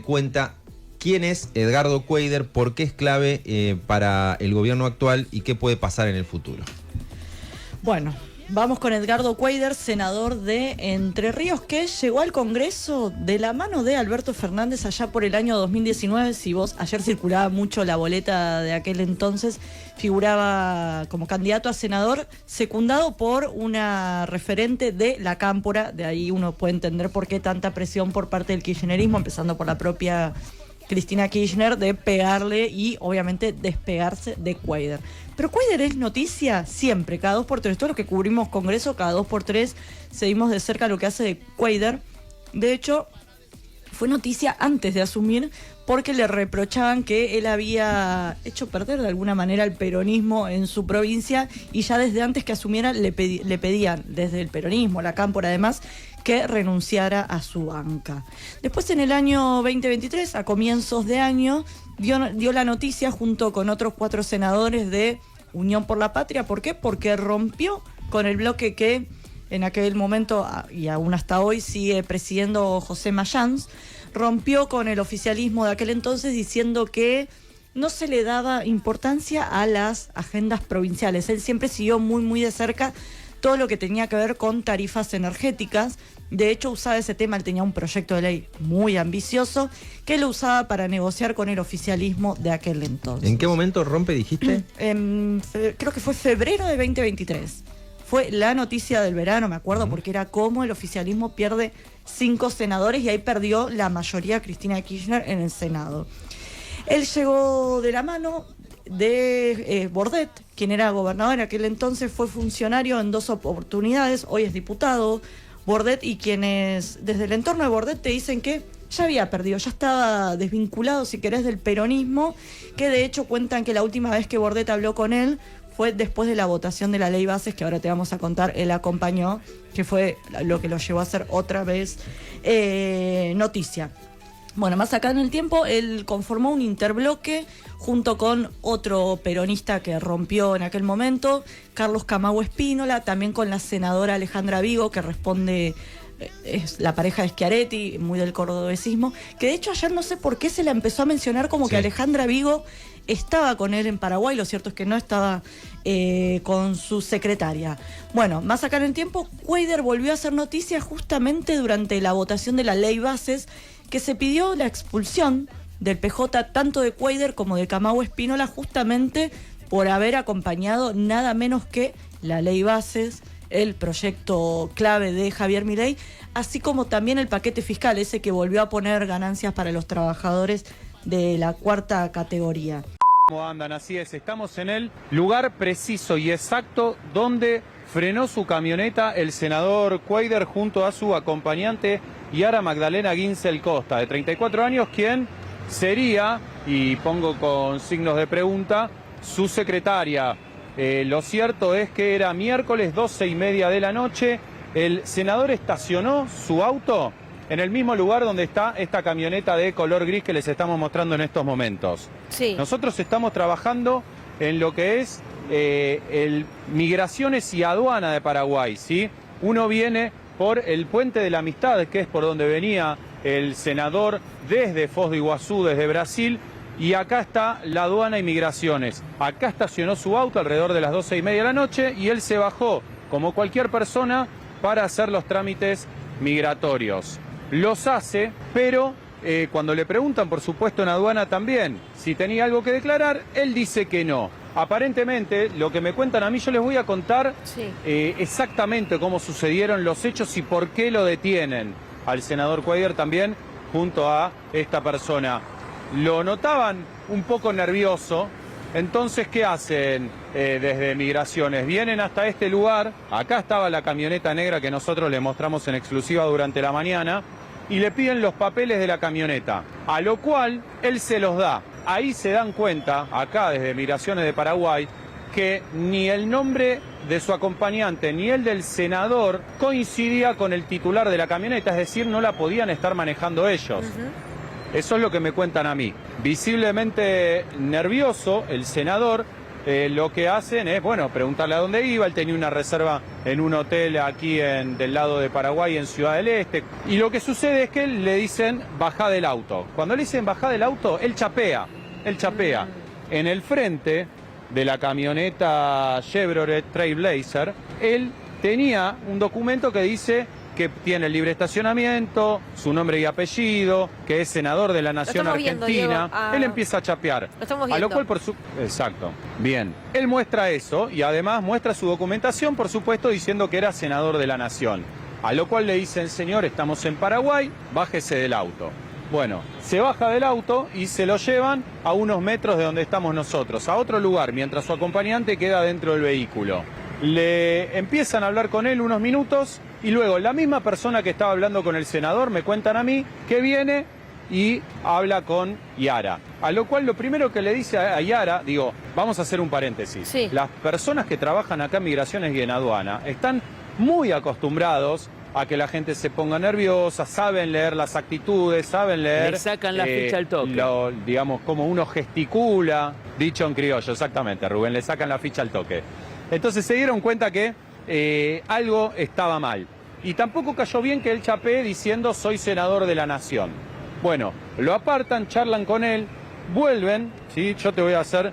cuenta quién es Edgardo Cuéllar, por qué es clave para el gobierno actual y qué puede pasar en el futuro. Bueno, vamos con Edgardo Cuéllar, senador de Entre Ríos, que llegó al Congreso de la mano de Alberto Fernández allá por el año 2019. Si vos, ayer circulaba mucho la boleta de aquel entonces, figuraba como candidato a senador, secundado por una referente de la Cámpora. De ahí uno puede entender por qué tanta presión por parte del kirchnerismo, empezando por la propia Cristina Kirchner, de pegarle y obviamente despegarse de Cuéllar. Pero Cuéllar es noticia siempre, cada 2x3. Todos los que cubrimos Congreso, cada 2x3 seguimos de cerca lo que hace de Cuéllar. De hecho, fue noticia antes de asumir, porque le reprochaban que él había hecho perder de alguna manera el peronismo en su provincia, y ya desde antes que asumiera le pedían, desde el peronismo, la Cámpora además, que renunciara a su banca. Después, en el año 2023, a comienzos de año, dio la noticia junto con otros 4 senadores de Unión por la Patria. ¿Por qué? Porque rompió con el bloque que en aquel momento, y aún hasta hoy, sigue presidiendo José Mayans. Rompió con el oficialismo de aquel entonces, diciendo que no se le daba importancia a las agendas provinciales. Él siempre siguió muy de cerca todo lo que tenía que ver con tarifas energéticas. De hecho, usaba ese tema, él tenía un proyecto de ley muy ambicioso que lo usaba para negociar con el oficialismo de aquel entonces. ¿En qué momento rompe, dijiste? Creo que fue febrero de 2023. Fue la noticia del verano, me acuerdo, porque era como el oficialismo pierde 5 senadores y ahí perdió la mayoría Cristina Kirchner en el Senado. Él llegó de la mano de Bordet, quien era gobernador en aquel entonces, fue funcionario en 2 oportunidades, hoy es diputado. Bordet, y quienes desde el entorno de Bordet te dicen que ya había perdido, ya estaba desvinculado, si querés, del peronismo, que de hecho cuentan que la última vez que Bordet habló con él fue después de la votación de la ley bases, que ahora te vamos a contar, él acompañó, que fue lo que lo llevó a ser otra vez noticia. Bueno, más acá en el tiempo, él conformó un interbloque junto con otro peronista que rompió en aquel momento, Carlos Camagüe Espínola, también con la senadora Alejandra Vigo, que responde, es la pareja de Schiaretti, muy del cordobesismo, que de hecho ayer no sé por qué se la empezó a mencionar como que Alejandra Vigo estaba con él en Paraguay. Lo cierto es que no estaba con su secretaria. Bueno, más acá en el tiempo, Cuéllar volvió a hacer noticia justamente durante la votación de la ley bases, que se pidió la expulsión del PJ tanto de Cuéllar como de Camagüe Espínola, justamente por haber acompañado nada menos que la ley bases, el proyecto clave de Javier Milei, así como también el paquete fiscal, ese que volvió a poner ganancias para los trabajadores de la 4ª categoría. ¿Cómo andan? Así es, estamos en el lugar preciso y exacto donde frenó su camioneta el senador Cuéllar junto a su acompañante Yara Magdalena Ginsel Costa, de 34 años, quien sería, y pongo con signos de pregunta, su secretaria. Lo cierto es que era miércoles 12:30 de la noche, el senador estacionó su auto en el mismo lugar donde está esta camioneta de color gris que les estamos mostrando en estos momentos. Sí. Nosotros estamos trabajando en lo que es el Migraciones y Aduana de Paraguay, ¿sí? Uno viene por el Puente de la Amistad, que es por donde venía el senador desde Foz de Iguazú, desde Brasil, y acá está la aduana y migraciones. Acá estacionó su auto alrededor de las 12:30 de la noche y él se bajó, como cualquier persona, para hacer los trámites migratorios. Los hace, pero cuando le preguntan, por supuesto, en aduana también, si tenía algo que declarar, él dice que no. Aparentemente, lo que me cuentan a mí, yo les voy a contar exactamente cómo sucedieron los hechos y por qué lo detienen al senador Cuéllar también, junto a esta persona. Lo notaban un poco nervioso. Entonces, ¿qué hacen desde Migraciones? Vienen hasta este lugar, acá estaba la camioneta negra que nosotros le mostramos en exclusiva durante la mañana, y le piden los papeles de la camioneta, a lo cual él se los da. Ahí se dan cuenta, acá desde Migraciones de Paraguay, que ni el nombre de su acompañante ni el del senador coincidía con el titular de la camioneta, es decir, no la podían estar manejando ellos. Eso es lo que me cuentan a mí. Visiblemente nervioso, el senador lo que hacen es, bueno, preguntarle a dónde iba. Él tenía una reserva en un hotel aquí del lado de Paraguay, en Ciudad del Este. Y lo que sucede es que le dicen, bajá del auto. Cuando le dicen bajá del auto, él chapea. En el frente de la camioneta Chevrolet Trailblazer, él tenía un documento que dice que tiene libre estacionamiento, su nombre y apellido, que es senador de la Nación Argentina. Él empieza a chapear. Lo estamos viendo. A lo cual, exacto. Bien. Él muestra eso y además muestra su documentación, por supuesto, diciendo que era senador de la Nación. A lo cual le dicen, señor, estamos en Paraguay, bájese del auto. Bueno, se baja del auto y se lo llevan a unos metros de donde estamos nosotros, a otro lugar, mientras su acompañante queda dentro del vehículo. Le empiezan a hablar con él unos minutos y luego la misma persona que estaba hablando con el senador, me cuentan a mí, que viene y habla con Yara. A lo cual lo primero que le dice a Yara, digo, vamos a hacer un paréntesis. Sí. Las personas que trabajan acá en Migraciones y en Aduana están muy acostumbrados a que la gente se ponga nerviosa, saben leer las actitudes, saben leer... Le sacan la ficha al toque. Digamos, como uno gesticula, dicho en criollo, exactamente, Rubén, le sacan la ficha al toque. Entonces se dieron cuenta que algo estaba mal. Y tampoco cayó bien que él chapee diciendo soy senador de la Nación. Bueno, lo apartan, charlan con él, vuelven, ¿sí? Yo te voy a hacer...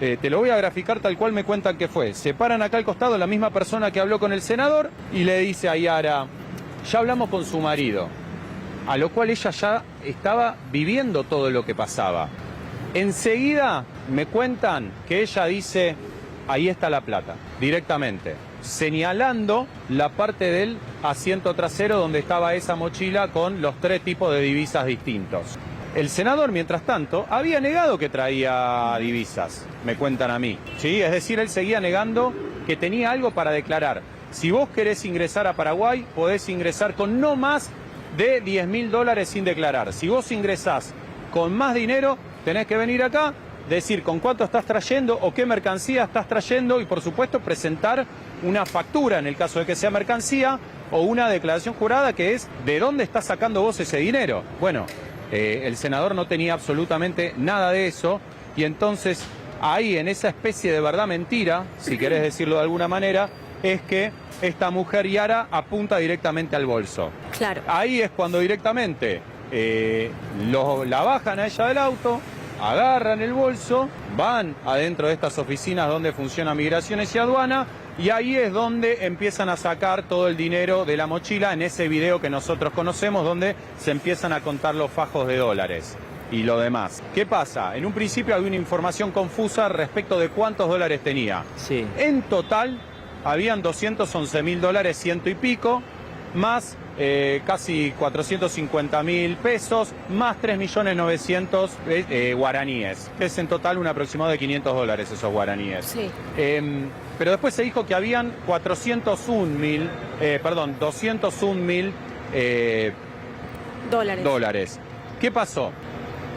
te lo voy a graficar tal cual me cuentan que fue. Se paran acá al costado la misma persona que habló con el senador y le dice a Yara, ya hablamos con su marido. A lo cual ella ya estaba viviendo todo lo que pasaba. Enseguida me cuentan que ella dice, ahí está la plata, directamente, señalando la parte del asiento trasero donde estaba esa mochila con los 3 tipos de divisas distintos. El senador, mientras tanto, había negado que traía divisas, me cuentan a mí, ¿sí? Es decir, él seguía negando que tenía algo para declarar. Si vos querés ingresar a Paraguay, podés ingresar con no más de $10.000 sin declarar. Si vos ingresás con más dinero, tenés que venir acá, decir con cuánto estás trayendo o qué mercancía estás trayendo y, por supuesto, presentar una factura en el caso de que sea mercancía o una declaración jurada que es de dónde estás sacando vos ese dinero. Bueno, el senador no tenía absolutamente nada de eso y entonces ahí en esa especie de verdad mentira, si querés decirlo de alguna manera, es que esta mujer Yara apunta directamente al bolso. Claro. Ahí es cuando directamente la bajan a ella del auto, agarran el bolso, van adentro de estas oficinas donde funciona Migraciones y Aduana y ahí es donde empiezan a sacar todo el dinero de la mochila en ese video que nosotros conocemos donde se empiezan a contar los fajos de dólares y lo demás. ¿Qué pasa? En un principio había una información confusa respecto de cuántos dólares tenía. Sí. En total habían $211.000, ciento y pico, más casi 450.000 pesos, más 3.900.000 guaraníes. Es en total un aproximado de $500 esos guaraníes. Sí. Pero después se dijo que habían 201.000 dólares. ¿Qué pasó?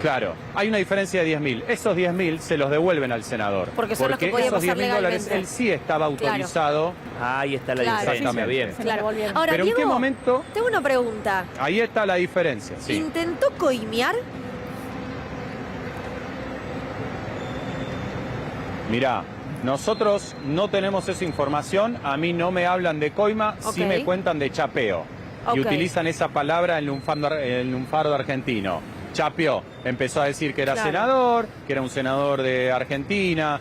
Claro, hay una diferencia de 10.000. Esos 10.000 se los devuelven al senador. Porque son los que podía esos pasar $10.000 legalmente. él sí estaba autorizado. Ahí está la Claro. diferencia, bien. Claro. Ahora, Pero Diego, ¿en qué momento? tengo una pregunta. Ahí está la diferencia, sí. ¿Intentó coimear? Mirá, nosotros no tenemos esa información, a mí no me hablan de coima, sí Ok. me cuentan de chapeo. Y Ok. utilizan esa palabra en el lunfardo argentino. Chapeó, empezó a decir que era Claro. senador, que era un senador de Argentina.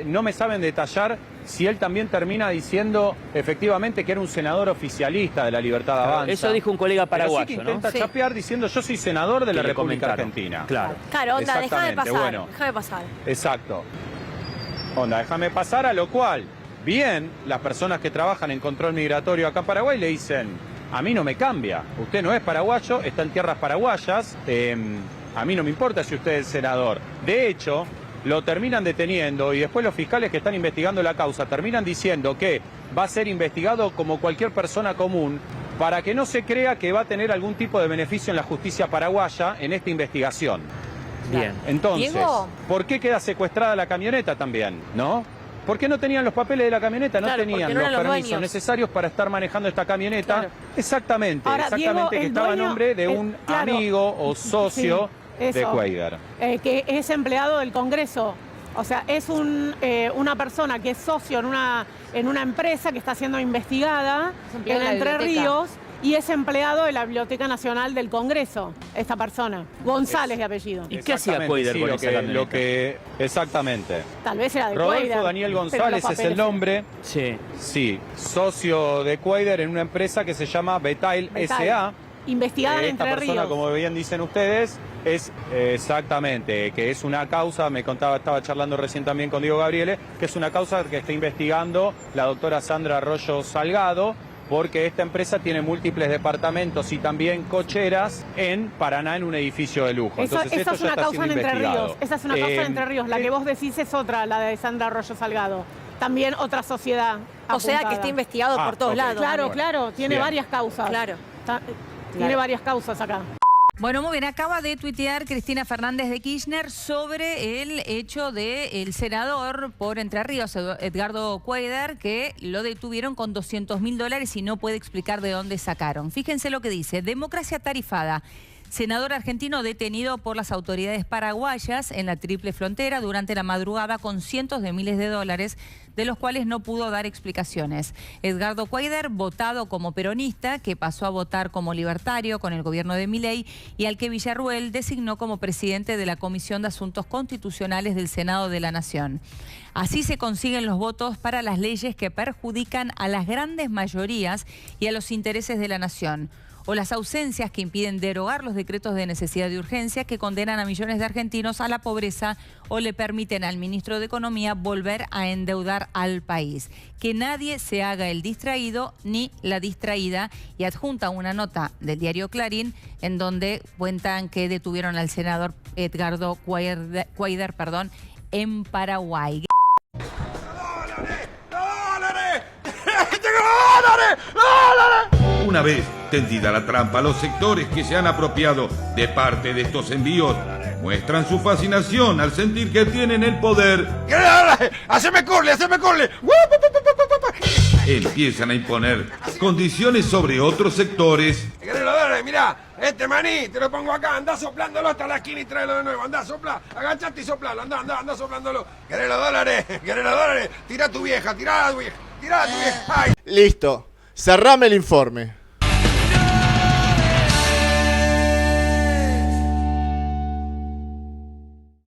No me saben detallar si él también termina diciendo efectivamente que era un senador oficialista de la Libertad Avanza. Eso dijo un colega Pero sí paraguayo, que ¿no? intenta Sí. chapear diciendo yo soy senador de Que la le República comentaron. Argentina. Claro. Claro, onda, déjame Exactamente, pasar. bueno. Déjame pasar. Exacto. Onda, déjame pasar, a lo cual, bien, las personas que trabajan en control migratorio acá en Paraguay le dicen, a mí no me cambia, usted no es paraguayo, está en tierras paraguayas, a mí no me importa si usted es senador. De hecho, lo terminan deteniendo y después los fiscales que están investigando la causa terminan diciendo que va a ser investigado como cualquier persona común para que no se crea que va a tener algún tipo de beneficio en la justicia paraguaya en esta investigación. Bien. Entonces, Diego. ¿por qué queda secuestrada la camioneta también? ¿No? ¿Por qué no tenían los papeles de la camioneta? No Claro, tenían porque no los eran los permisos dueños. necesarios para estar manejando esta camioneta. Claro. Exactamente, Ahora, exactamente, Diego, que el estaba a dueño, nombre de un claro. amigo o socio Sí, de eso. Cuellar. Que es empleado del Congreso. O sea, es una persona que es socio en una empresa que está siendo investigada en Entre Ríos y es empleado de la Biblioteca Nacional del Congreso, esta persona. González de apellido. ¿Y qué hacía Cuéllar con esa camioneta? Exactamente. Tal vez era de Cuéllar. Rodolfo Daniel González es el nombre. Sí. Sí, socio de Cuéllar en una empresa que se llama Betail S.A. Investigada en Esta Entre persona, Ríos. como bien dicen ustedes, es exactamente, que es una causa, estaba charlando recién también con Diego Gabriele, que es una causa que está investigando la doctora Sandra Arroyo Salgado, porque esta empresa tiene múltiples departamentos y también cocheras en Paraná, en un edificio de lujo. Esa es una causa en Entre Ríos. Esa es una causa en Entre Ríos. La que vos decís es otra, la de Sandra Arroyo Salgado. También otra sociedad O sea, apuntada. que está investigado por todos lados. Claro, también. claro, tiene Bien. varias causas. Claro. Tiene varias causas acá. Bueno, muy bien, acaba de tuitear Cristina Fernández de Kirchner sobre el hecho del senador por Entre Ríos, Edgardo Cuéllar, que lo detuvieron con $200.000 y no puede explicar de dónde sacaron. Fíjense lo que dice: democracia tarifada. Senador argentino detenido por las autoridades paraguayas en la triple frontera durante la madrugada con cientos de miles de dólares, de los cuales no pudo dar explicaciones. Edgardo Cuéllar, votado como peronista, que pasó a votar como libertario con el gobierno de Milei y al que Villarruel designó como presidente de la Comisión de Asuntos Constitucionales del Senado de la Nación. Así se consiguen los votos para las leyes que perjudican a las grandes mayorías y a los intereses de la nación, o las ausencias que impiden derogar los decretos de necesidad y urgencia que condenan a millones de argentinos a la pobreza o le permiten al ministro de Economía volver a endeudar al país. Que nadie se haga el distraído ni la distraída, y adjunta una nota del diario Clarín en donde cuentan que detuvieron al senador Edgardo Cuéllar, en Paraguay. Una vez tendida la trampa, los sectores que se han apropiado de parte de estos envíos muestran su fascinación al sentir que tienen el poder. ¡Haceme curly! Empiezan a imponer condiciones sobre otros sectores. Mirá, este maní, te lo pongo acá, andá soplándolo hasta la esquina y tráelo de nuevo, andá, sopla, agachate y soplalo, andá soplándolo. ¿Querés los dólares? Tirá a tu vieja, tirá a tu vieja. ¡Ay! Listo, cerrame el informe.